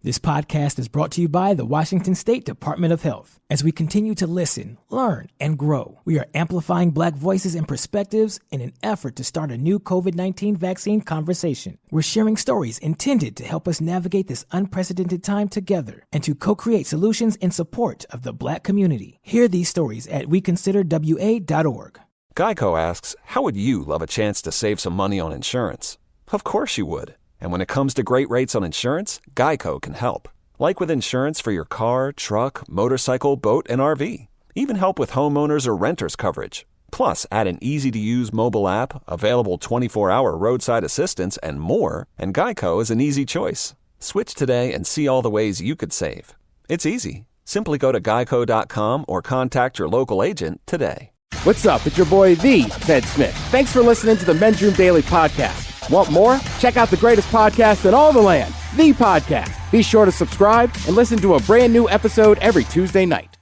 This podcast is brought to you by the Washington State Department of Health. As we continue to listen, learn, and grow, we are amplifying Black voices and perspectives in an effort to start a new COVID-19 vaccine conversation. We're sharing stories intended to help us navigate this unprecedented time together and to co-create solutions in support of the Black community. Hear these stories at weconsiderwa.org. Geico asks, how would you love a chance to save some money on insurance? Of course you would. And when it comes to great rates on insurance, Geico can help. Like with insurance for your car, truck, motorcycle, boat, and RV. Even help with homeowners or renters coverage. Plus, add an easy-to-use mobile app, available 24-hour roadside assistance, and more, and Geico is an easy choice. Switch today and see all the ways you could save. It's easy. Simply go to geico.com or contact your local agent today. What's up? It's your boy, The Ted Smith. Thanks for listening to the Men's Room Daily Podcast. Want more? Check out the greatest podcast in all the land, The Podcast. Be sure to subscribe and listen to a brand new episode every Tuesday night.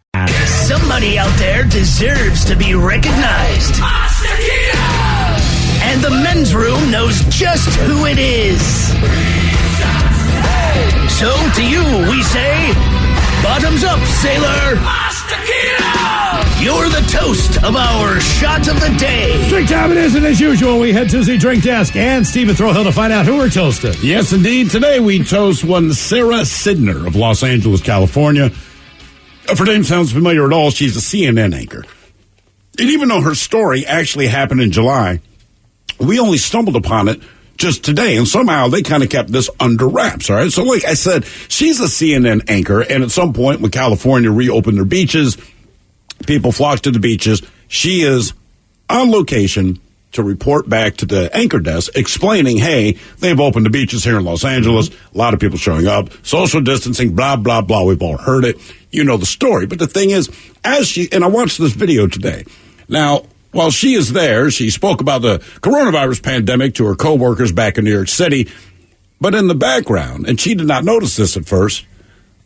Somebody out there deserves to be recognized. And the Men's Room knows just who it is. So to you, we say, bottoms up, sailor. You're the toast of our shot of the day. Drink time it is, and as usual, we head to the drink desk and Stephen Throwhill to find out who we're toasting. Yes, indeed. Today we toast one Sarah Sidner of Los Angeles, California. If her name sounds familiar at all, she's a CNN anchor. And even though her story actually happened in July, we only stumbled upon it just today, and somehow they kind of kept this under wraps, all right? So like I said, she's a CNN anchor, and at some point when California reopened their beaches, people flocked to the beaches. She is on location to report back to the anchor desk explaining, hey, they've opened the beaches here in Los Angeles. A lot of people showing up. Social distancing, blah, blah, blah. We've all heard it. You know the story. But the thing is, and I watched this video today. Now, while she is there, she spoke about the coronavirus pandemic to her coworkers back in New York City. But in the background, and she did not notice this at first,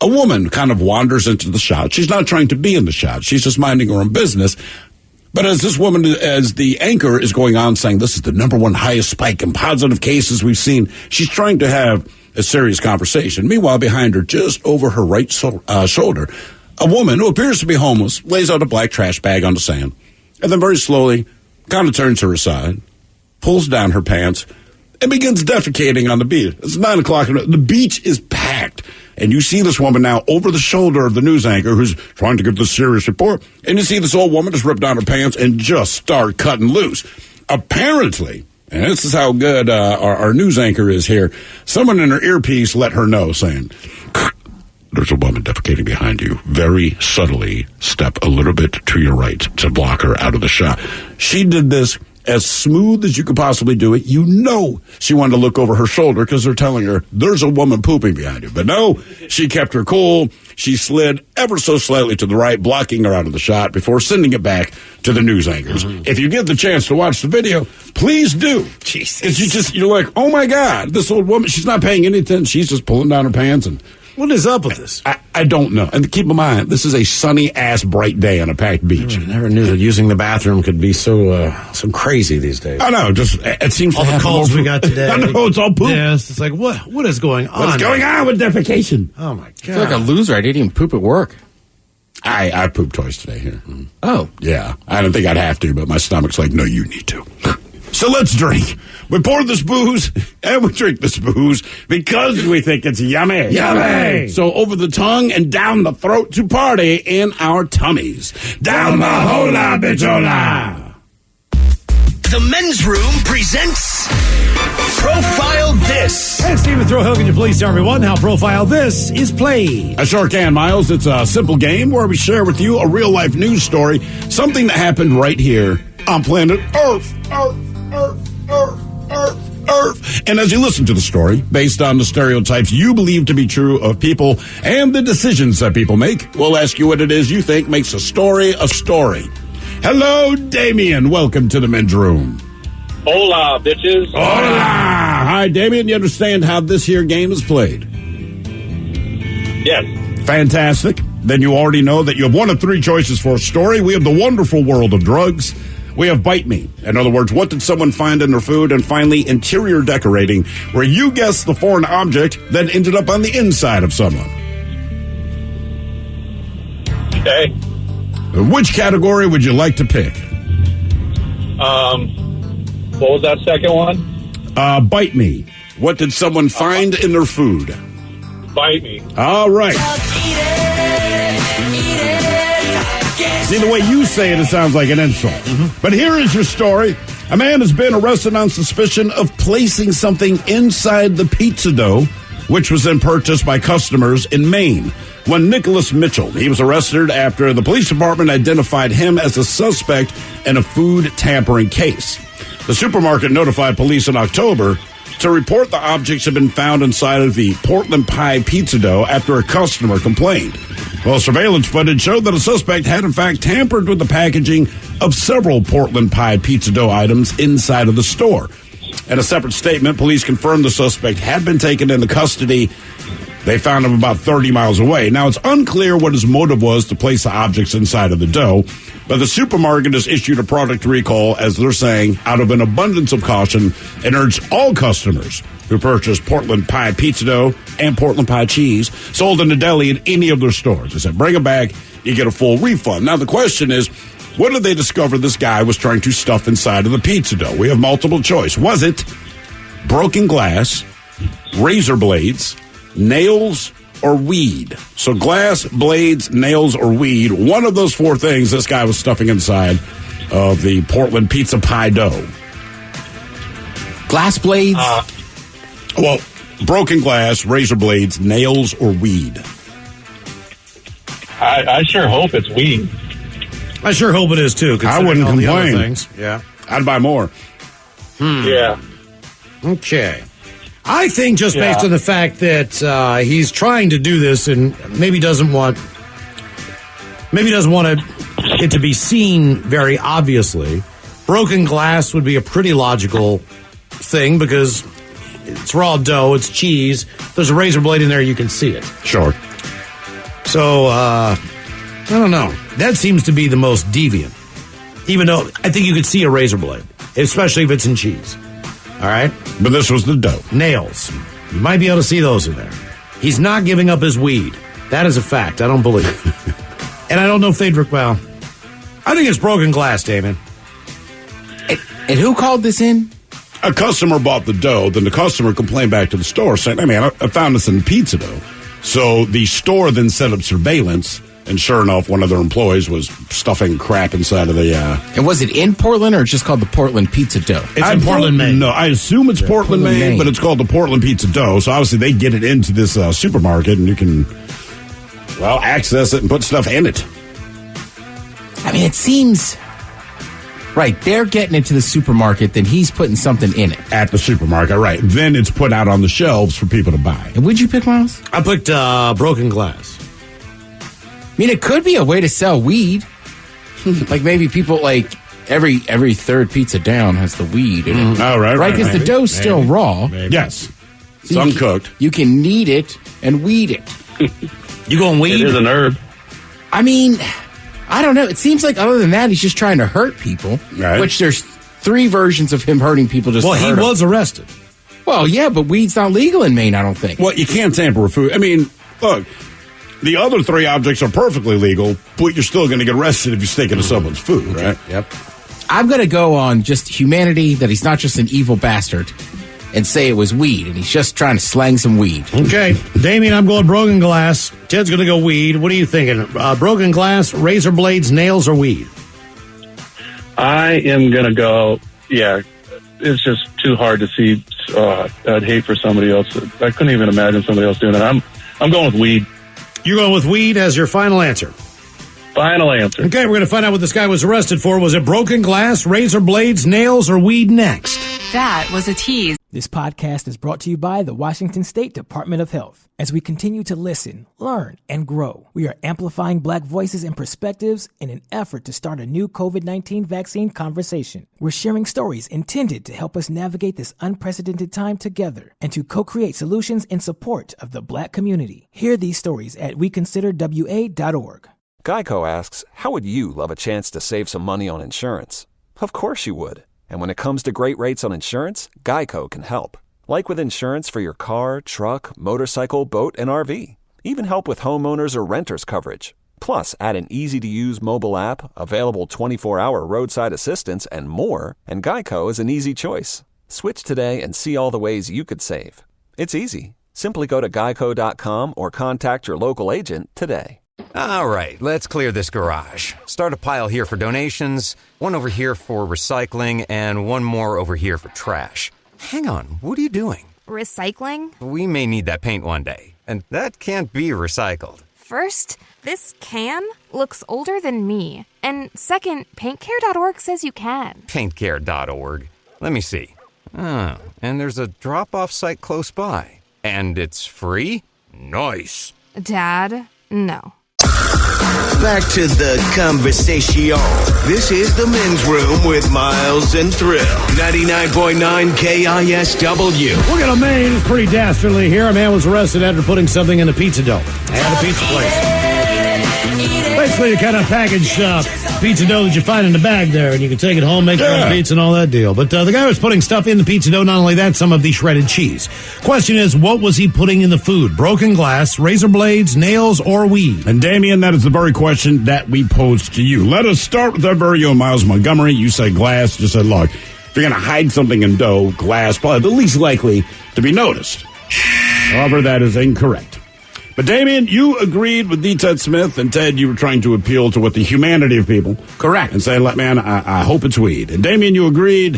a woman kind of wanders into the shot. She's not trying to be in the shot. She's just minding her own business. But as this woman, as the anchor is going on saying this is the number one highest spike in positive cases we've seen, she's trying to have a serious conversation. Meanwhile, behind her, just over her right shoulder, a woman who appears to be homeless lays out a black trash bag on the sand and then very slowly kind of turns to her side, pulls down her pants, and begins defecating on the beach. It's 9 o'clock. The beach is packed. And you see this woman now over the shoulder of the news anchor who's trying to give this serious report. And you see this old woman just rip down her pants and just start cutting loose. Apparently, and this is how good our news anchor is here, someone in her earpiece let her know, saying, there's a woman defecating behind you. Very subtly step a little bit to your right to block her out of the shot. She did this as smooth as you could possibly do it. You know she wanted to look over her shoulder because they're telling her there's a woman pooping behind you. But no, she kept her cool. She slid ever so slightly to the right, blocking her out of the shot before sending it back to the news anchors. Mm-hmm. If you get the chance to watch the video, please do. Jesus. You're like, oh my God, this old woman, she's not paying anything. She's just pulling down her pants. And what is up with this? I don't know. And keep in mind, this is a sunny-ass, bright day on a packed beach. I never knew that using the bathroom could be so crazy these days. I know. Just it seems all to the calls we got today. I know, it's all poop. Yes, it's like, what is going on? What's going on with defecation? Oh, my God. I feel like a loser. I didn't even poop at work. I pooped twice today here. Oh. Yeah. I don't think I'd have to, but my stomach's like, no, you need to. So let's drink. We pour this booze, and we drink this booze because we think it's yummy. Yummy! So over the tongue and down the throat to party in our tummies. Down the hola, bichola! The Men's Room presents Profile This. And Stephen Throwhill, can you please tell everyone how Profile This is played? I sure can, Miles. It's a simple game where we share with you a real-life news story, something that happened right here on planet Earth. And as you listen to the story, based on the stereotypes you believe to be true of people and the decisions that people make, we'll ask you what it is you think makes a story a story. Hello, Damien. Welcome to the Men's Room. Hola, bitches. Hola. Hi, Damien. You understand how this here game is played? Yes. Fantastic. Then you already know that you have one of three choices for a story. We have the wonderful world of drugs. We have bite me. In other words, what did someone find in their food? And finally, interior decorating, where you guess the foreign object that ended up on the inside of someone. Okay. Which category would you like to pick? What was that second one? Bite me. What did someone find in their food? Bite me. All right. See, the way you say it, it sounds like an insult. But here is your story. A man has been arrested on suspicion of placing something inside the pizza dough, which was then purchased by customers in Maine. One Nicholas Mitchell, he was arrested after the police department identified him as a suspect in a food tampering case. The supermarket notified police in October to report the objects had been found inside of the Portland pie pizza dough after a customer complained. Well, surveillance footage showed that a suspect had in fact tampered with the packaging of several Portland pie pizza dough items inside of the store. In a separate statement, police confirmed the suspect had been taken into custody. They found him about 30 miles away. Now, it's unclear what his motive was to place the objects inside of the dough, but the supermarket has issued a product recall, as they're saying, out of an abundance of caution, and urged all customers who purchase Portland pie pizza dough and Portland pie cheese sold in the deli in any of their stores. They said, bring them back, you get a full refund. Now, the question is, what did they discover this guy was trying to stuff inside of the pizza dough? We have multiple choice. Was it broken glass, razor blades, nails, or weed? So glass, blades, nails, or weed, one of those four things this guy was stuffing inside of the Portland pizza pie dough. Glass blades? Well, broken glass, razor blades, nails, or weed. I sure hope it's weed. I sure hope it is, too. I wouldn't all the other complain. Things. Yeah. I'd buy more. Yeah. Okay. I think just based on the fact that he's trying to do this and maybe doesn't want it to be seen very obviously, broken glass would be a pretty logical thing because it's raw dough, it's cheese. There's a razor blade in there, you can see it. Sure. So, I don't know. That seems to be the most deviant. Even though I think you could see a razor blade, especially if it's in cheese. All right? But this was the dough. Nails. You might be able to see those in there. He's not giving up his weed. That is a fact. I don't believe. And I don't know if they'd... Well, I think it's broken glass, Damon. And who called this in? A customer bought the dough. Then the customer complained back to the store saying, hey, man, I found this in pizza dough. So the store then set up surveillance. And sure enough, one of their employees was stuffing crap inside of the... And was it in Portland or just called the Portland pizza dough? It's in Portland, Maine. No, I assume it's Portland, Maine, but it's called the Portland pizza dough. So obviously they get it into this supermarket and you can, well, access it and put stuff in it. I mean, it seems... Right, they're getting it to the supermarket, then he's putting something in it. At the supermarket, right. Then it's put out on the shelves for people to buy. And what'd you pick, Miles? I picked broken glass. I mean, it could be a way to sell weed. Like maybe people like every third pizza down has the weed in it. Oh, right. Right, because the dough's still raw. Maybe. Yes. It's So uncooked. You can knead it and weed it. You going weed? It is an herb. I mean, I don't know. It seems like other than that, he's just trying to hurt people. Right. Which there's three versions of him hurting people just Well, to he hurt them. was arrested. Well, yeah, but weed's not legal in Maine, I don't think. Well, you can't tamper with food. I mean, look, the other three objects are perfectly legal, but you're still going to get arrested if you stick into someone's food, right? Yep. I'm going to go on just humanity, that he's not just an evil bastard, and say it was weed, and he's just trying to slang some weed. Okay. Damien, I'm going broken glass. Ted's going to go weed. What are you thinking? Broken glass, razor blades, nails, or weed? I am going to go, it's just too hard to see. I'd hate for somebody else. I couldn't even imagine somebody else doing it. I'm going with weed. You're going with weed as your final answer. Final answer. Okay, we're going to find out what this guy was arrested for. Was it broken glass, razor blades, nails, or weed next? That was a tease. This podcast is brought to you by the Washington State Department of Health. As we continue to listen, learn, and grow, we are amplifying Black voices and perspectives in an effort to start a new COVID-19 vaccine conversation. We're sharing stories intended to help us navigate this unprecedented time together and to co-create solutions in support of the Black community. Hear these stories at weconsiderwa.org. Geico asks, how would you love a chance to save some money on insurance? Of course you would. And when it comes to great rates on insurance, GEICO can help. Like with insurance for your car, truck, motorcycle, boat, and RV. Even help with homeowners or renters coverage. Plus, add an easy-to-use mobile app, available 24-hour roadside assistance, and more, and GEICO is an easy choice. Switch today and see all the ways you could save. It's easy. Simply go to geico.com or contact your local agent today. All right, let's clear this garage. Start a pile here for donations, one over here for recycling, and one more over here for trash. Hang on, what are you doing? Recycling? We may need that paint one day, and that can't be recycled. First, this can looks older than me. And second, paintcare.org says you can. Paintcare.org. Let me see. Oh, and there's a drop-off site close by. And it's free? Nice. Dad, no. Back to the conversation. This is the men's room with Miles and Thrill. 99.9 KISW. We're going to Maine. It's pretty dastardly here. A man was arrested after putting something in a pizza dough at a pizza place. Basically, the kind of packaged pizza dough that you find in the bag there, and you can take it home, make your own pizza and all that deal. But the guy was putting stuff in the pizza dough. Not only that, some of the shredded cheese. Question is, what was he putting in the food? Broken glass, razor blades, nails, or weed? And Damien, that is the very question that we posed to you. Let us start with our very own Miles Montgomery. You said glass. Just said, look, if you're going to hide something in dough, glass, probably the least likely to be noticed. However, that is incorrect. But Damien, you agreed with D. Ted Smith, and Ted, you were trying to appeal to what the humanity of people. Correct. And say, man, I hope it's weed. And Damien, you agreed.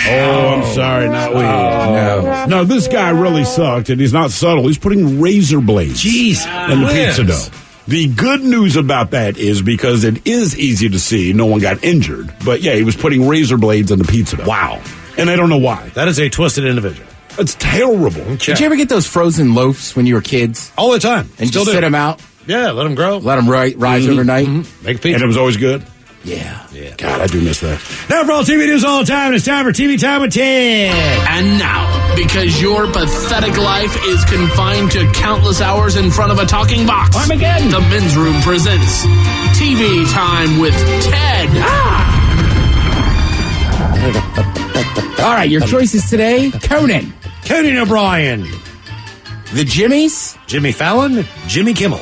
Oh, I'm sorry, not weed. No, this guy really sucked, and he's not subtle. He's putting razor blades in the pizza dough. The good news about that is because it is easy to see, no one got injured. But yeah, he was putting razor blades in the pizza dough. Wow. And I don't know why. That is a twisted individual. It's terrible. Did you ever get those frozen loaves when you were kids? All the time. And Still just do. sit them out? Yeah, let them grow. Let them rise overnight? Mm-hmm. Make pizza. And it was always good? Yeah. God, I do miss that. Now for all TV news all the time, it's time for TV Time with Ted. And now, because your pathetic life is confined to countless hours in front of a talking box, Armageddon. The Men's Room presents TV Time with Ted. All right, your choices today, Conan. Conan O'Brien. The Jimmies. Jimmy Fallon. Jimmy Kimmel.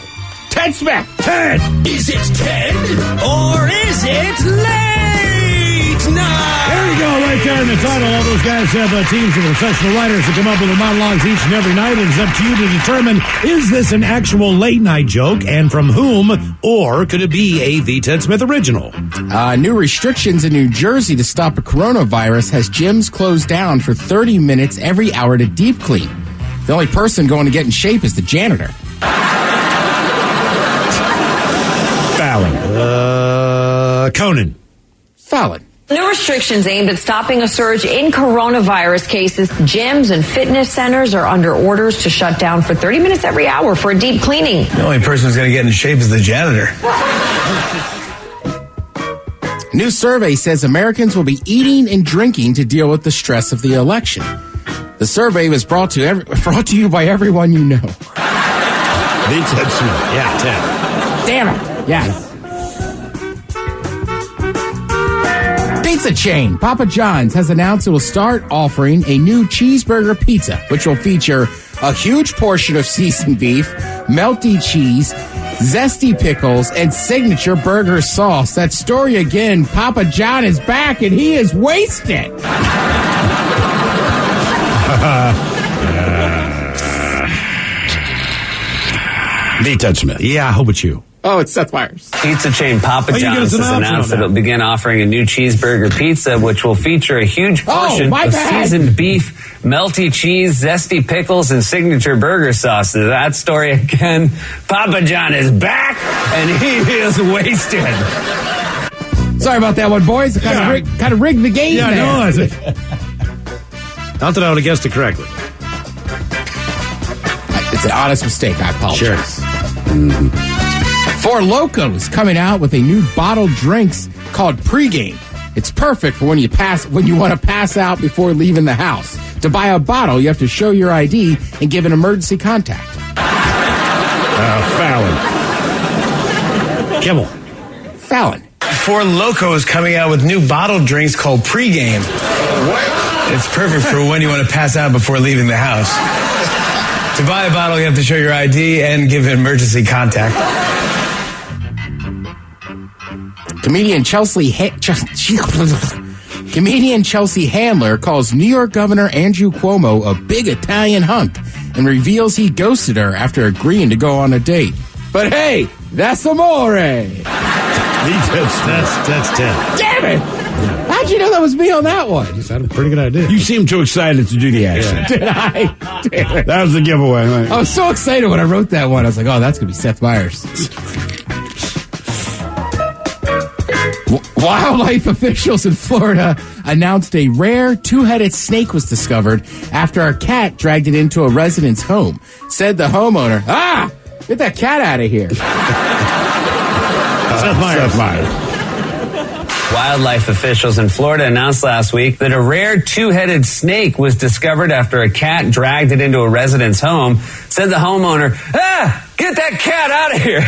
Ted Smith. Ted. Is it Ted or is it late night? There you go, right there in the title. All those guys have teams of professional writers that come up with their monologues each and every night. It's up to you to determine, is this an actual late night joke, and from whom, or could it be a The Ted Smith original? New restrictions in New Jersey to stop a coronavirus has gyms closed down for 30 minutes every hour to deep clean. The only person going to get in shape is the janitor. Fallon. Conan. Fallon. New restrictions aimed at stopping a surge in coronavirus cases. Gyms and fitness centers are under orders to shut down for 30 minutes every hour for a deep cleaning. The only person who's going to get in shape is the janitor. New survey says Americans will be eating and drinking to deal with the stress of the election. The survey was brought to you by everyone you know. The Ted Smith. Yeah, Ted. Damn it. Yes. Pizza chain Papa John's has announced it will start offering a new cheeseburger pizza, which will feature a huge portion of seasoned beef, melty cheese, zesty pickles, and signature burger sauce. That story again, Papa John is back and he is wasted. The Ted Smith. Yeah, I hope it's you. Oh, it's Seth Meyers. Pizza chain Papa John's has announced that it'll begin offering a new cheeseburger pizza, which will feature a huge portion of seasoned beef, melty cheese, zesty pickles, and signature burger sauces. That story again, Papa John is back, and he is wasted. Sorry about that one, boys. Kind of rigged the game there. No, not that I would have guessed it correctly. It's an honest mistake. I apologize. Sure. Four Locos coming out with a new bottled drinks called Pregame. It's perfect for when you want to pass out before leaving the house. To buy a bottle, you have to show your ID and give an emergency contact. Fallon. Kimmel. Fallon. Four Loko is coming out with new bottled drinks called Pregame. What? It's perfect for when you want to pass out before leaving the house. To buy a bottle, you have to show your ID and give emergency contact. Comedian Chelsea Handler calls New York Governor Andrew Cuomo a big Italian hunk and reveals he ghosted her after agreeing to go on a date. But hey, that's amore. That's 10. Damn it! How'd you know that was me on that one? Just had a pretty good idea. You seemed too excited to do the accent. Did I? Damn it. That was the giveaway. Right? I was so excited when I wrote that one. I was like, oh, that's going to be Seth Meyers. Wildlife officials in Florida announced a rare two-headed snake was discovered after a cat dragged it into a resident's home. Said the homeowner, get that cat out of here. Seth Meyers. Wildlife officials in Florida announced last week that a rare two-headed snake was discovered after a cat dragged it into a resident's home. Said the homeowner, get that cat out of here.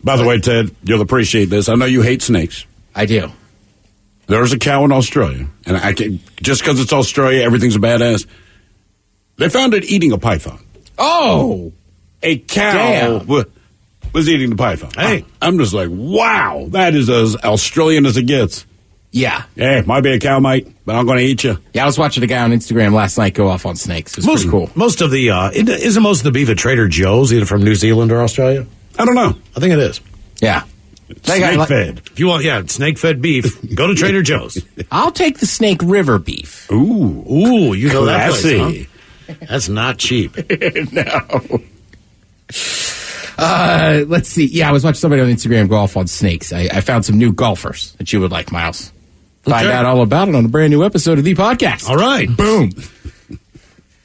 By the way, Ted, you'll appreciate this. I know you hate snakes. I do. There's a cow in Australia, and I can, just because it's Australia, everything's a badass. They found it eating a python. Oh! A cow was eating the python. Hey, I'm just like, wow, that is as Australian as it gets. Yeah. Hey, might be a cow, mate, but I'm going to eat you. Yeah, I was watching a guy on Instagram last night go off on snakes. It was pretty cool. Most of the, isn't most of the beef at Trader Joe's either from New Zealand or Australia? I don't know. I think it is. Yeah. Snake-fed. If you want, snake-fed beef, go to Trader Joe's. I'll take the Snake River beef. Ooh, you know classy. That place, huh? That's not cheap. No. Let's see. Yeah, I was watching somebody on Instagram go off on snakes. I found some new golfers that you would like, Miles. Find out all about it on a brand new episode of the podcast. All right. Boom.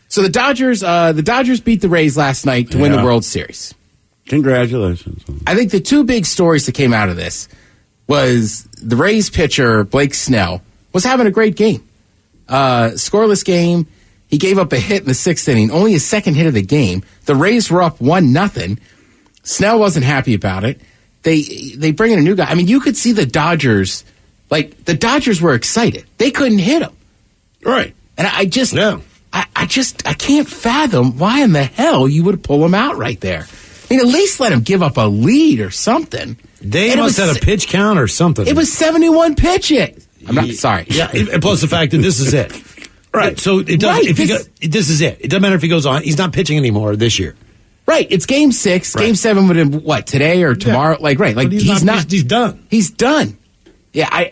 So the Dodgers beat the Rays last night to win the World Series. Congratulations. I think the two big stories that came out of this was the Rays pitcher, Blake Snell, was having a great game. Scoreless game. He gave up a hit in the sixth inning, only his second hit of the game. The Rays were up 1-0. Snell wasn't happy about it. They bring in a new guy. I mean, you could see the Dodgers, the Dodgers were excited. They couldn't hit him. Right. And I can't fathom why in the hell you would pull him out right there. I mean, at least let him give up a lead or something. They must have a pitch count or something. It was 71 pitches. I'm not sorry. Yeah, and plus the fact that this is it. Right. So it doesn't. Right, this is it. It doesn't matter if he goes on. He's not pitching anymore this year. Right. It's game 6. Right. Game 7 would have what, today or tomorrow? Yeah. He's not. He's done. He's done. Yeah.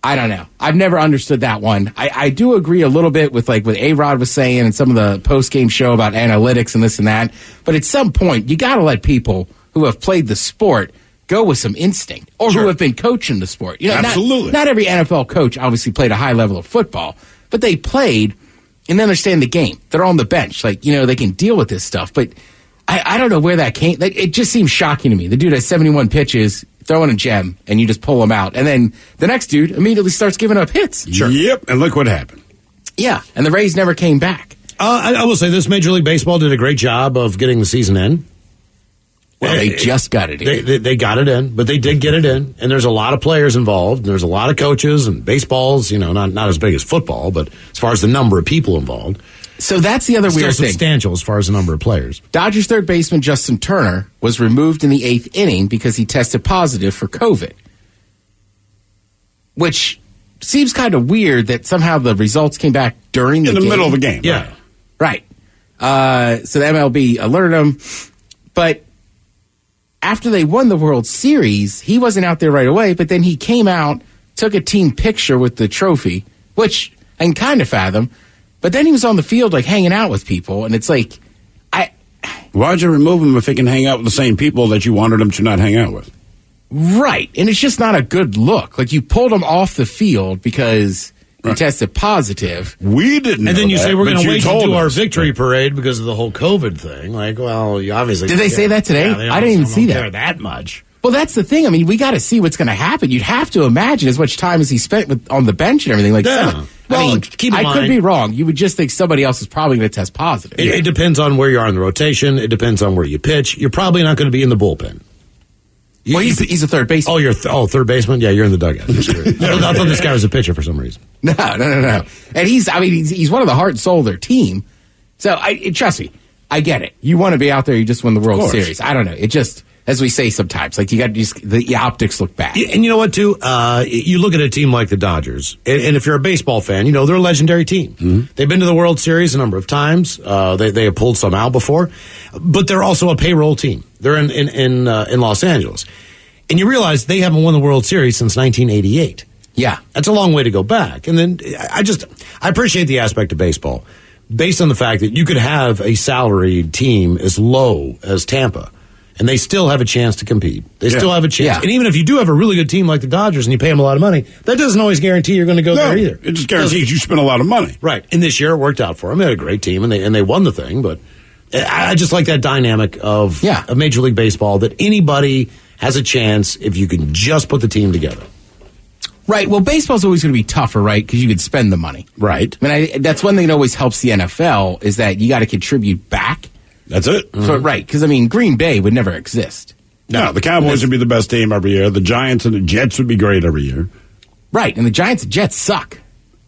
I don't know. I've never understood that one. I do agree a little bit with what A-Rod was saying and some of the post-game show about analytics and this and that. But at some point, you got to let people who have played the sport go with some instinct or who have been coaching the sport. You know, absolutely. Not every NFL coach obviously played a high level of football, but they played and they understand the game. They're on the bench. They can deal with this stuff. But I don't know where that came. It just seems shocking to me. The dude has 71 pitches, throwing a gem, and you just pull him out. And then the next dude immediately starts giving up hits. Sure. Yep, and look what happened. Yeah, and the Rays never came back. I will say this, Major League Baseball did a great job of getting the season in. Well, they just got it in. They got it in, but they did get it in. And there's a lot of players involved. There's a lot of coaches, and baseball's, not as big as football, but as far as the number of people involved. So that's the other weird thing. Substantial as far as the number of players. Dodgers third baseman Justin Turner was removed in the 8th inning because he tested positive for COVID. Which seems kind of weird that somehow the results came back during the game. In the middle of a game. Yeah. Right. So the MLB alerted him. But after they won the World Series, he wasn't out there right away, but then he came out, took a team picture with the trophy, which I can kind of fathom. But then he was on the field, hanging out with people, and it's why'd you remove him if he can hang out with the same people that you wanted him to not hang out with? Right, and it's just not a good look. You pulled him off the field because he tested positive. We didn't. And then you say we're going to wait to do our us. victory parade because of the whole COVID thing. You obviously did they say that today? Yeah, I didn't even see care that much. Well, that's the thing. I mean, we got to see what's going to happen. You'd have to imagine as much time as he spent on the bench and everything. Keep in mind, I could be wrong. You would just think somebody else is probably going to test positive. It depends on where you are in the rotation. It depends on where you pitch. You're probably not going to be in the bullpen. Well, he's a third baseman. Oh, you're third baseman? Yeah, you're in the dugout. I thought this guy was a pitcher for some reason. No. And he's one of the heart and soul of their team. So trust me, I get it. You want to be out there, you just won the World Series. I don't know. It just, as we say sometimes, like you got to just, the optics look bad. And you know what, too? You look at a team like the Dodgers, and if you're a baseball fan, you know, they're a legendary team. Mm-hmm. They've been to the World Series a number of times. They have pulled some out before, but they're also a payroll team. They're in Los Angeles. And you realize they haven't won the World Series since 1988. Yeah. That's a long way to go back. And then I appreciate the aspect of baseball based on the fact that you could have a salaried team as low as Tampa, and they still have a chance to compete. They still have a chance. Yeah. And even if you do have a really good team like the Dodgers and you pay them a lot of money, that doesn't always guarantee you're going to go there either. It just guarantees you spend a lot of money. Right. And this year it worked out for them. They had a great team, and they won the thing. But I just like that dynamic of Major League Baseball, that anybody has a chance if you can just put the team together. Right. Well, baseball's always going to be tougher, right? Because you could spend the money. Right. I mean, that's one thing that always helps the NFL is that you got to contribute back. That's it. Mm-hmm. So, right. Because, I mean, Green Bay would never exist. No, the Cowboys would be the best team every year. The Giants and the Jets would be great every year. Right. And the Giants and Jets suck.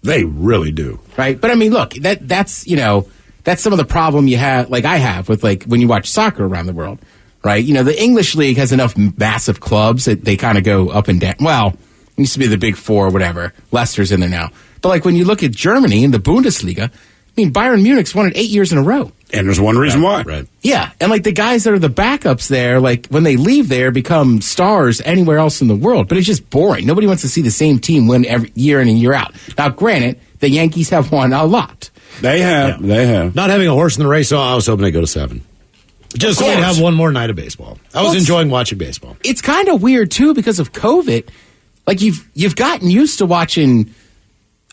They really do. Right. But, I mean, look, that's some of the problem you have, like I have with, like, when you watch soccer around the world. Right. You know, the English league has enough massive clubs that they kind of go up and down. Well, it used to be the Big Four or whatever. Leicester's in there now. But, like, when you look at Germany in the Bundesliga, I mean, Bayern Munich's won it 8 years in a row. And there's one reason why. Right. Yeah. And, like, the guys that are the backups there, like, when they leave there, become stars anywhere else in the world. But it's just boring. Nobody wants to see the same team win every year in and year out. Now, granted, the Yankees have won a lot. They have. Yeah. They have. Not having a horse in the race, so I was hoping they'd go to 7. Just so they'd have one more night of baseball. I was enjoying watching baseball. It's kind of weird, too, because of COVID. Like, you've gotten used to watching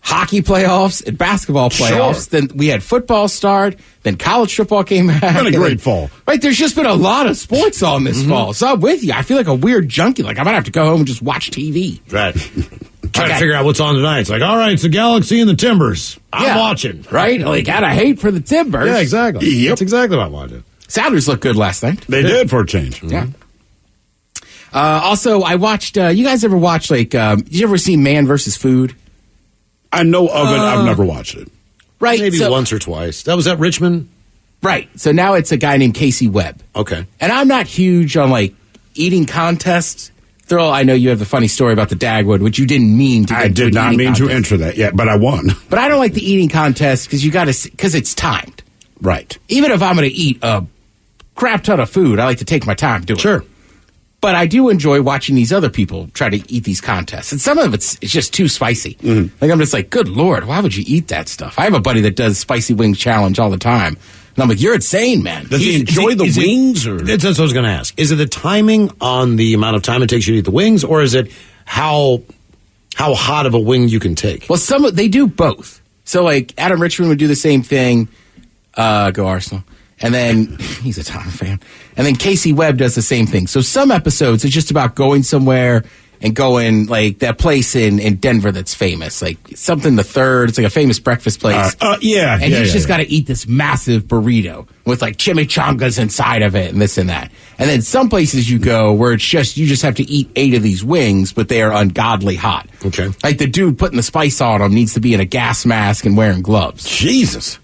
hockey playoffs and basketball playoffs. Sure. Then we had football start. Then college football came back. It's been a great fall. Right, there's just been a lot of sports on this fall. So I'm with you. I feel like a weird junkie. Like, I might have to go home and just watch TV. Right. Trying to figure out what's on tonight. It's like, all right, it's the Galaxy and the Timbers. I'm watching. Right? Like, gotta hate for the Timbers. Yeah, exactly. Yep. That's exactly what I'm watching. Sounders looked good last night. They did for a change. Yeah. Also, I watched, you guys ever watch, like, did you ever see Man vs. Food? I know of it. I've never watched it. Right. Maybe once or twice. That was at Richmond? Right. So now it's a guy named Casey Webb. Okay. And I'm not huge on, like, eating contests. Thurl, I know you have the funny story about the Dagwood, which you didn't mean to. I did not mean to enter that yet, but I won. But I don't like the eating contest because it's timed. Right. Even if I'm going to eat a crap ton of food, I like to take my time to do it. Sure. But I do enjoy watching these other people try to eat these contests. And some of it's just too spicy. Mm-hmm. Like, I'm just like, good Lord, why would you eat that stuff? I have a buddy that does spicy wings challenge all the time. And I'm like, you're insane, man. Does he enjoy the wings? Or? That's what I was going to ask. Is it the timing on the amount of time it takes you to eat the wings, or is it how hot of a wing you can take? Well, they do both. So, like, Adam Richmond would do the same thing. Go Arsenal. And then, he's a Tottenham fan. And then Casey Webb does the same thing. So some episodes, it's just about going somewhere and going, like, that place in Denver that's famous. Like, something the Third. It's like a famous breakfast place. Yeah. And he's just got to eat this massive burrito with, like, chimichangas inside of it and this and that. And then some places you go where it's just, you just have to eat 8 of these wings, but they are ungodly hot. Okay. Like, the dude putting the spice on them needs to be in a gas mask and wearing gloves. Jesus.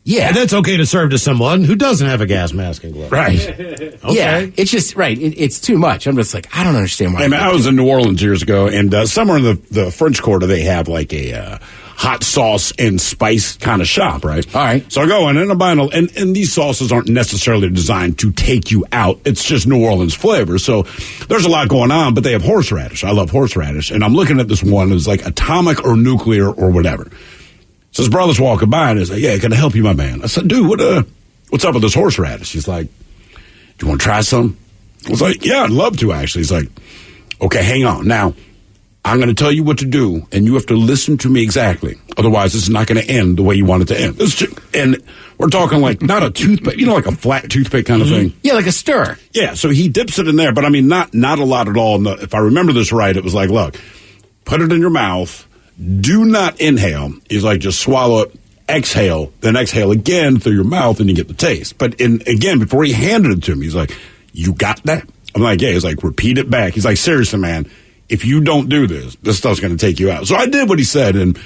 Yeah. And that's okay to serve to someone who doesn't have a gas mask and gloves. Right. Okay. Yeah. It's just, right. It's too much. I'm just like, I don't understand why. Hey, man, I was in New Orleans years ago, and somewhere in the French Quarter, they have like a hot sauce and spice kind of shop, right? All right. So I go in and I'm buying, and these sauces aren't necessarily designed to take you out. It's just New Orleans flavor. So there's a lot going on, but they have horseradish. I love horseradish. And I'm looking at this one. It was like atomic or nuclear or whatever. So his brother's walking by and he's like, yeah, can I help you, my man? I said, dude, what's up with this horseradish? He's like, do you want to try some? I was like, yeah, I'd love to, actually. He's like, okay, hang on. Now, I'm going to tell you what to do, and you have to listen to me exactly. Otherwise, this is not going to end the way you want it to end. And we're talking like not a toothpick, like a flat toothpick kind of thing. Yeah, like a stir. Yeah, so he dips it in there, but I mean, not a lot at all. If I remember this right, it was like, look, put it in your mouth. Do not inhale. He's like, just swallow it, exhale, then exhale again through your mouth, and you get the taste. But again, before he handed it to me, he's like, you got that? I'm like, yeah. He's like, repeat it back. He's like, seriously, man, if you don't do this stuff's going to take you out. So I did what he said, and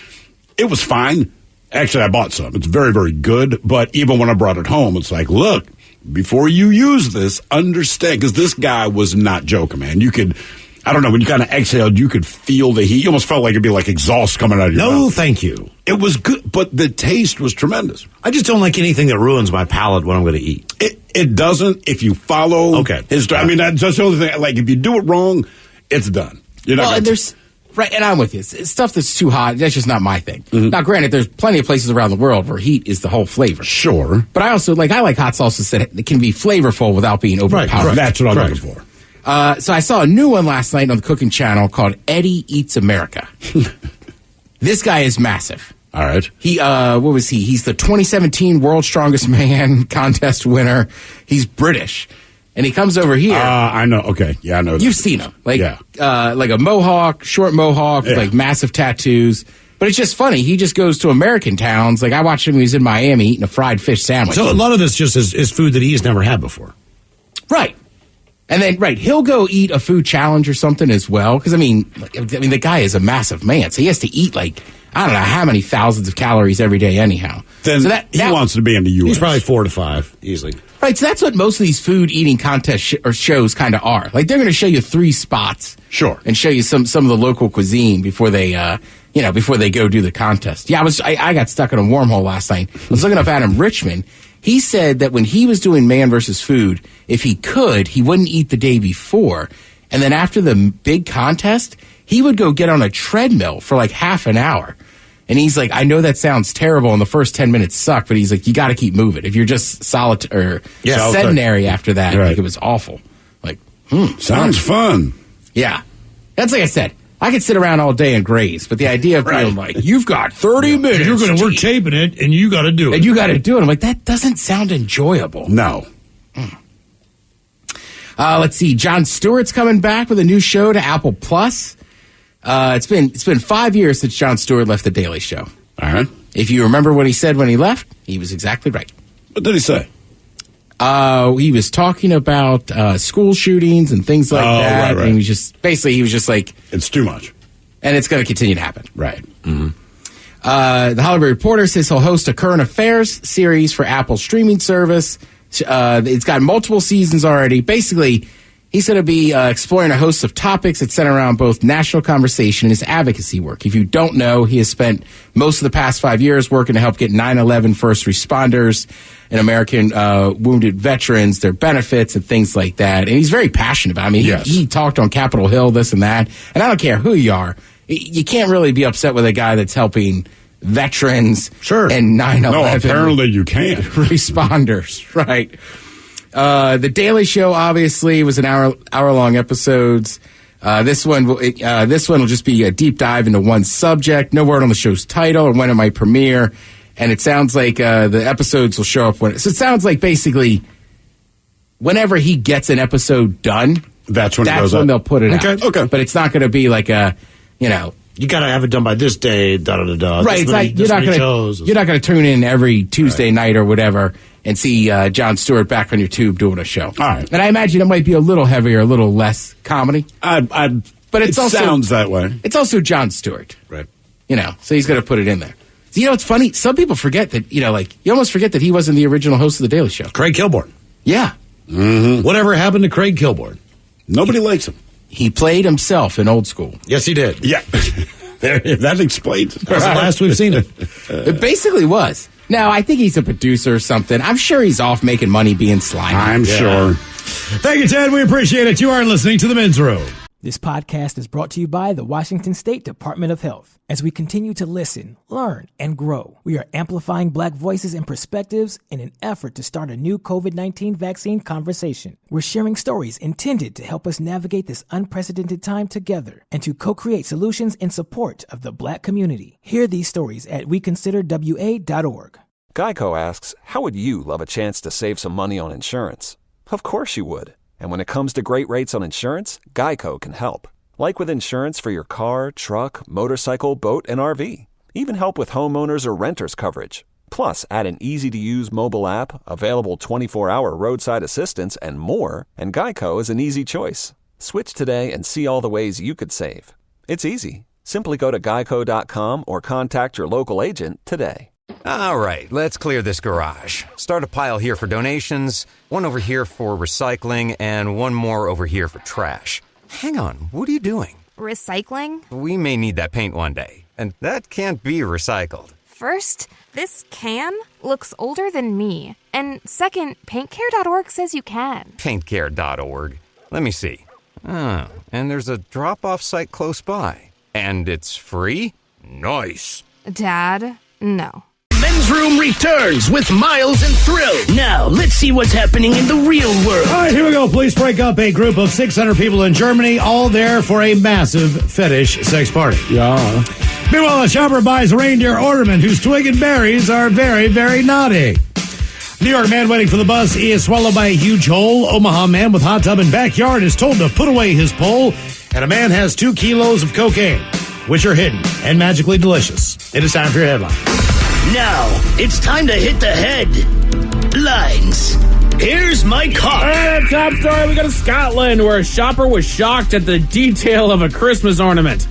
it was fine. Actually, I bought some. It's very, very good. But even when I brought it home, it's like, look, before you use this, understand, because this guy was not joking, man. You could, I don't know, when you kind of exhaled, you could feel the heat. You almost felt like it'd be like exhaust coming out of your mouth. No, thank you. It was good, but the taste was tremendous. I just don't like anything that ruins my palate when I'm going to eat. It doesn't if you follow his. I mean, that's just the other thing. Like, if you do it wrong, it's done. You're not and there's right, and I'm with you. It's stuff that's too hot. That's just not my thing. Mm-hmm. Now, granted, there's plenty of places around the world where heat is the whole flavor. Sure, but I like hot sauces that can be flavorful without being overpowering. Right. That's what I'm looking for. So I saw a new one last night on the cooking channel called Eddie Eats America. This guy is massive. All right. He, what was he? He's the 2017 World's Strongest Man contest winner. He's British. And he comes over here. I know. Okay. Yeah, I know. You've seen him. Like a mohawk, short mohawk, with like massive tattoos. But it's just funny. He just goes to American towns. Like, I watched him when he was in Miami eating a fried fish sandwich. So a lot of this just is food that he's never had before. Right. And then, he'll go eat a food challenge or something as well. Because, I mean, the guy is a massive man. So he has to eat, I don't know how many thousands of calories every day anyhow. Then so he wants to be in the U.S. He's probably 4 to 5, easily. Right, so that's what most of these food eating contests or shows kind of are. Like, they're going to show you 3 spots. Sure. And show you some of the local cuisine before they, before they go do the contest. Yeah, I got stuck in a wormhole last night. I was looking up Adam Richman. He said that when he was doing Man vs. Food, if he could, he wouldn't eat the day before. And then after the big contest, he would go get on a treadmill for like half an hour. And he's like, I know that sounds terrible and the first 10 minutes suck, but he's like, you got to keep moving. If you're just sedentary after that, like, it was awful. Like, sounds fun. Yeah. That's like I said. I could sit around all day and graze, but the idea of feeling like, you've got 30 minutes. We're taping it, and you got to do it. And you got to do it. I'm like, that doesn't sound enjoyable. No. Let's see. Jon Stewart's coming back with a new show to Apple Plus. It's been 5 years since Jon Stewart left The Daily Show. All right. If you remember what he said when he left, he was exactly right. What did he say? He was talking about school shootings and things like that. Right. And he was just like, it's too much. And it's going to continue to happen. Right. Mm-hmm. The Hollywood Reporter says he'll host a current affairs series for Apple's streaming service. It's got multiple seasons already. Basically, he's going to be exploring a host of topics that center around both national conversation and his advocacy work. If you don't know, he has spent most of the past 5 years working to help get 9/11 first responders and American wounded veterans their benefits and things like that. And he's very passionate about it. I mean, he talked on Capitol Hill, this and that. And I don't care who you are. You can't really be upset with a guy that's helping veterans and 9/11. No, apparently you can. Responders, right. The Daily Show obviously was an hour-long episodes. This one will just be a deep dive into one subject. No word on the show's title or when it might premiere. And it sounds like the episodes will show up so it sounds like basically whenever he gets an episode done, that's when they'll put it out. Okay. But it's not going to be like you got to have it done by this day, da-da-da-da. Right, it's like you're not going to tune in every Tuesday night or whatever and see Jon Stewart back on your tube doing a show. All right. And I imagine it might be a little heavier, a little less comedy. But it sounds that way. It's also Jon Stewart. Right. So he's going to put it in there. So, it's funny. Some people forget that, you almost forget that he wasn't the original host of The Daily Show. Craig Kilborn. Yeah. Mm-hmm. Whatever happened to Craig Kilborn? Nobody likes him. He played himself in Old School. Yes, he did. Yeah. That explains it. That's the last we've seen him. It basically was. Now, I think he's a producer or something. I'm sure he's off making money being slimy. I'm sure. Thank you, Ted. We appreciate it. You are listening to The Men's Room. This podcast is brought to you by the Washington State Department of Health. As we continue to listen, learn, and grow, we are amplifying Black voices and perspectives in an effort to start a new COVID-19 vaccine conversation. We're sharing stories intended to help us navigate this unprecedented time together and to co-create solutions in support of the Black community. Hear these stories at weconsiderwa.org. Geico asks, how would you love a chance to save some money on insurance? Of course you would. And when it comes to great rates on insurance, Geico can help. Like with insurance for your car, truck, motorcycle, boat, and RV. Even help with homeowners or renters coverage. Plus, add an easy-to-use mobile app, available 24-hour roadside assistance, and more, and Geico is an easy choice. Switch today and see all the ways you could save. It's easy. Simply go to geico.com or contact your local agent today. All right, let's clear this garage. Start a pile here for donations, one over here for recycling, and one more over here for trash. Hang on, what are you doing? Recycling? We may need that paint one day, and that can't be recycled. First, this can looks older than me. And second, paintcare.org says you can. Paintcare.org. Let me see. Oh, and there's a drop-off site close by. And it's free? Nice. Dad, no. Men's Room returns with Miles and Thrill. Now, let's see what's happening in the real world. All right, here we go. Police break up a group of 600 people in Germany, all there for a massive fetish sex party. Yeah. Meanwhile, a shopper buys a reindeer ornament whose twig and berries are very, very naughty. New York man waiting for the bus. He is swallowed by a huge hole. Omaha man with hot tub and backyard is told to put away his pole. And a man has 2 kilos of cocaine, which are hidden and magically delicious. It is time for your headline. Now, it's time to hit the headlines. Here's my cop. All right, top story. We go to Scotland, where a shopper was shocked at the detail of a Christmas ornament.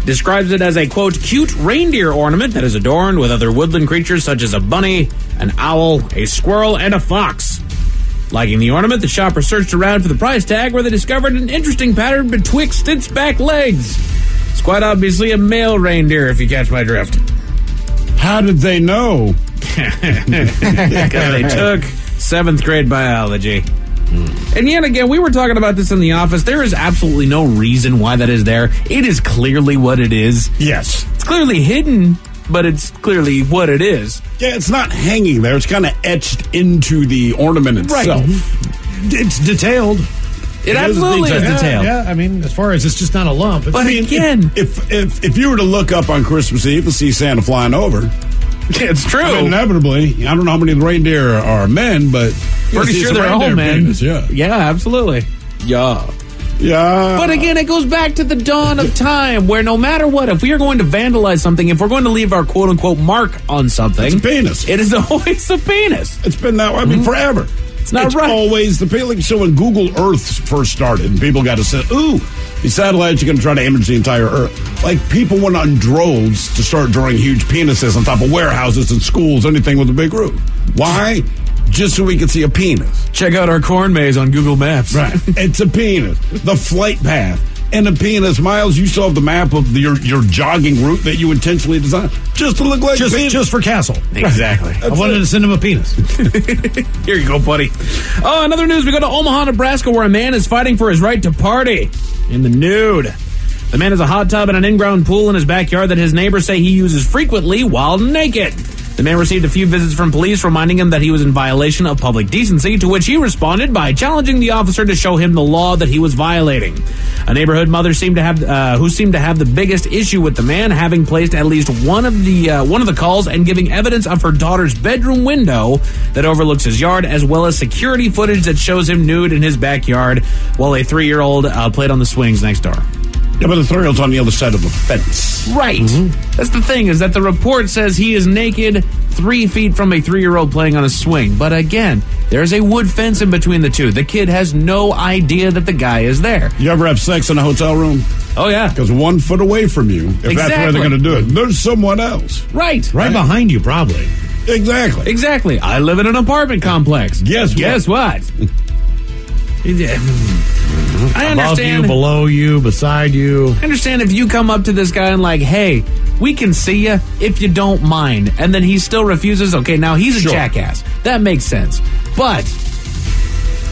Describes it as a, quote, cute reindeer ornament that is adorned with other woodland creatures such as a bunny, an owl, a squirrel, and a fox. Liking the ornament, the shopper searched around for the price tag, where they discovered an interesting pattern betwixt its back legs. It's quite obviously a male reindeer, if you catch my drift. How did they know? Because they took 7th grade biology. And yet again, we were talking about this in the office. There is absolutely no reason why that is there. It is clearly what it is. Yes. It's clearly hidden, but it's clearly what it is. Yeah, it's not hanging there. It's kind of etched into the ornament itself. Right. It's detailed. It absolutely is detailed. Yeah, I mean, as far as it's just not a lump. But again, if you were to look up on Christmas Eve and see Santa flying over, it's true. I mean, inevitably, I don't know how many of the reindeer are men, but pretty sure they're all men. Penis, yeah, absolutely. Yeah. But again, it goes back to the dawn of time, where no matter what, if we are going to vandalize something, if we're going to leave our quote-unquote mark on something, it's a penis. It is always a penis. It's been that way. I mean, forever. It's not right. Always the feeling. So when Google Earth first started, and people got to say, "Ooh, these satellites are going to try to image the entire Earth." Like, people went on droves to start drawing huge penises on top of warehouses and schools, anything with a big roof. Why? Just so we could see a penis. Check out our corn maze on Google Maps. Right. It's a penis. The flight path. And a penis. Miles, you saw the map of your jogging route that you intentionally designed just to look like a penis. Just for Castle. Exactly. I wanted to send him a penis. Here you go, buddy. Oh, another news. We go to Omaha, Nebraska, where a man is fighting for his right to party in the nude. The man has a hot tub and an in-ground pool in his backyard that his neighbors say he uses frequently while naked. The man received a few visits from police reminding him that he was in violation of public decency, to which he responded by challenging the officer to show him the law that he was violating. A neighborhood mother who seemed to have the biggest issue with the man, having placed at least one of the calls and giving evidence of her daughter's bedroom window that overlooks his yard, as well as security footage that shows him nude in his backyard while a 3-year-old played on the swings next door. Yeah, but the 3-year-old's on the other side of the fence. Right. Mm-hmm. That's the thing, is that the report says he is naked 3 feet from a 3-year-old playing on a swing. But again, there's a wood fence in between the two. The kid has no idea that the guy is there. You ever have sex in a hotel room? Oh, yeah. Because 1 foot away from you, if that's where they're going to do it, there's someone else. Right. Right behind you, probably. Exactly. I live in an apartment complex. Guess what? I understand. Above you, below you, beside you. I understand if you come up to this guy and like, hey, we can see you if you don't mind. And then he still refuses. Okay, now he's a jackass. That makes sense. But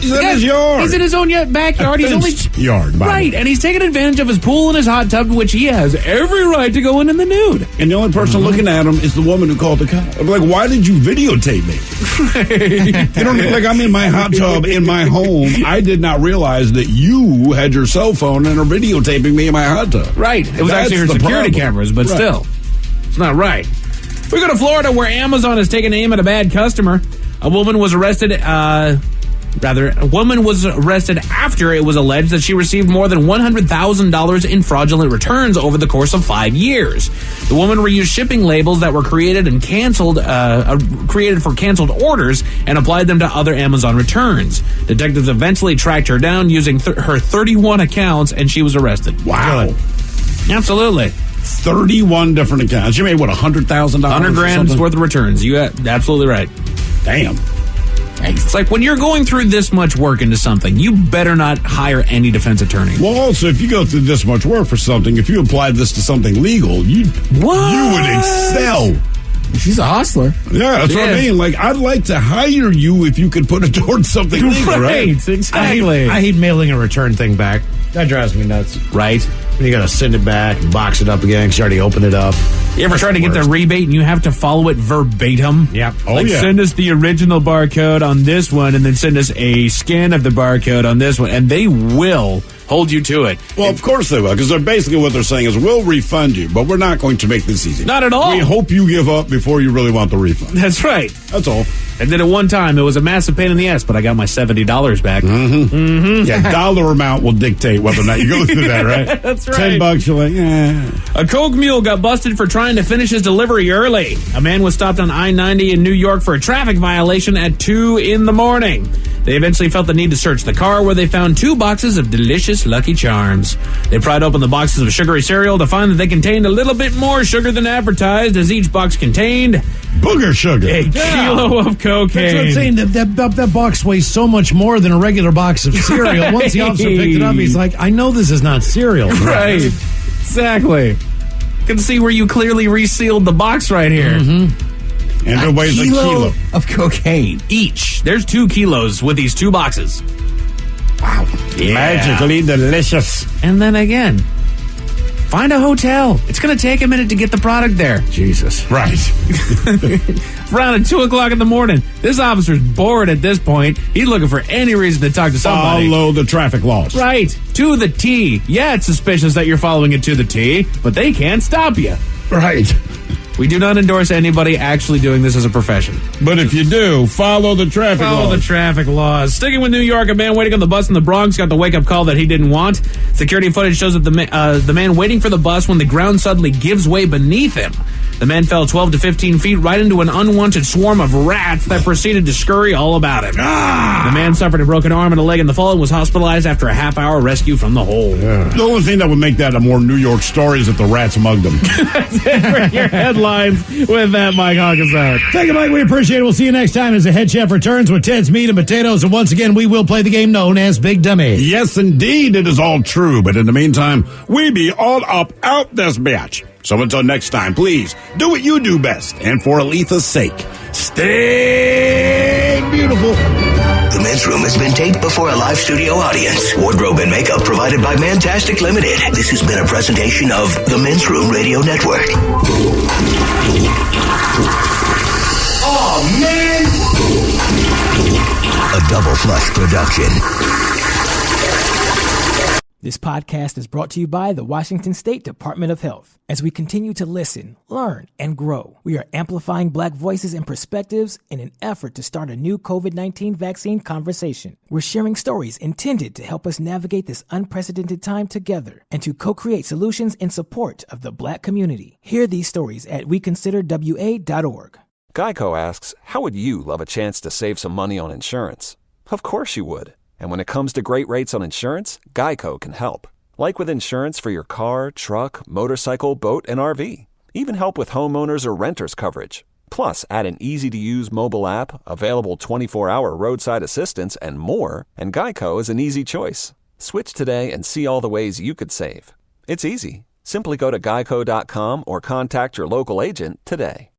he's in his yard. He's in his own backyard. He's only yard. Right, and he's taking advantage of his pool and his hot tub, which he has every right to go in the nude. And the only person looking at him is the woman who called the cop. I'm like, why did you videotape me? You don't look like I'm in my hot tub in my home. I did not realize that you had your cell phone and are videotaping me in my hot tub. Right. It was actually her security cameras, but still, it's not right. We go to Florida, where Amazon has taken aim at a bad customer. A woman was arrested Rather, a woman was arrested after it was alleged that she received more than $100,000 in fraudulent returns over the course of 5 years. The woman reused shipping labels that were created and created for canceled orders and applied them to other Amazon returns. Detectives eventually tracked her down using her 31 accounts, and she was arrested. Wow. Absolutely. 31 different accounts. You made, what, $100,000? $100,000 worth of returns. You got absolutely right. Damn. It's like when you're going through this much work into something, you better not hire any defense attorney. Well, also, if you go through this much work for something, if you applied this to something legal, you would excel. She's a hustler. Yeah, that's what I mean. Like, I'd like to hire you if you could put it towards something legal, right? Exactly. I hate mailing a return thing back. That drives me nuts. Right? When you got to send it back and box it up again because you already opened it up. You ever try to get the rebate and you have to follow it verbatim? Yep. Send us the original barcode on this one and then send us a scan of the barcode on this one. And they will hold you to it. Well, of course they will, because they're basically what they're saying is we'll refund you, but we're not going to make this easy. Not at all. We hope you give up before you really want the refund. That's right. That's all. I did it one time. It was a massive pain in the ass, but I got my $70 back. Yeah, dollar amount will dictate whether or not you go through that, right? That's right. $10, you're like, A Coke mule got busted for trying to finish his delivery early. A man was stopped on I-90 in New York for a traffic violation at 2 in the morning. They eventually felt the need to search the car, where they found 2 boxes of delicious Lucky Charms. They pried open the boxes of sugary cereal to find that they contained a little bit more sugar than advertised, as each box contained booger sugar. A kilo of cocaine. That's what I'm saying. That box weighs so much more than a regular box of cereal. Once the officer picked it up, he's like, I know this is not cereal. Right. Exactly. You can see where you clearly resealed the box right here. And it weighs a kilo of cocaine each. There's 2 kilos with these 2 boxes. Wow. Yeah. Magically delicious. And then again, find a hotel. It's going to take a minute to get the product there. Jesus. Right. Around at 2 o'clock in the morning. This officer's bored at this point. He's looking for any reason to talk to somebody. Follow the traffic laws. Right. To the T. Yeah, it's suspicious that you're following it to the T, but they can't stop you. Right. We do not endorse anybody actually doing this as a profession. But if you do, follow the traffic laws. Follow the traffic laws. Sticking with New York, a man waiting on the bus in the Bronx got the wake-up call that he didn't want. Security footage shows that the man waiting for the bus when the ground suddenly gives way beneath him. The man fell 12 to 15 feet right into an unwanted swarm of rats that proceeded to scurry all about him. The man suffered a broken arm and a leg in the fall and was hospitalized after a half-hour rescue from the hole. Yeah. The only thing that would make that a more New York story is if the rats mugged him. That's it for your headlines with that Mike Hawkins out. Thank you, Mike. We appreciate it. We'll see you next time as the head chef returns with Ted's Meat and Potatoes. And once again, we will play the game known as Big Dummy. Yes, indeed. It is all true. But in the meantime, we be all up out this bitch. So until next time, please do what you do best. And for Aletha's sake, stay beautiful. The Men's Room has been taped before a live studio audience. Wardrobe and makeup provided by Mantastic Limited. This has been a presentation of the Men's Room Radio Network. Oh, man! A Double Flush production. This podcast is brought to you by the Washington State Department of Health. As we continue to listen, learn, and grow, we are amplifying Black voices and perspectives in an effort to start a new COVID-19 vaccine conversation. We're sharing stories intended to help us navigate this unprecedented time together and to co-create solutions in support of the Black community. Hear these stories at weconsiderwa.org. Geico asks, how would you love a chance to save some money on insurance? Of course you would. And when it comes to great rates on insurance, Geico can help. Like with insurance for your car, truck, motorcycle, boat, and RV. Even help with homeowners or renters coverage. Plus, add an easy-to-use mobile app, available 24-hour roadside assistance, and more, and Geico is an easy choice. Switch today and see all the ways you could save. It's easy. Simply go to geico.com or contact your local agent today.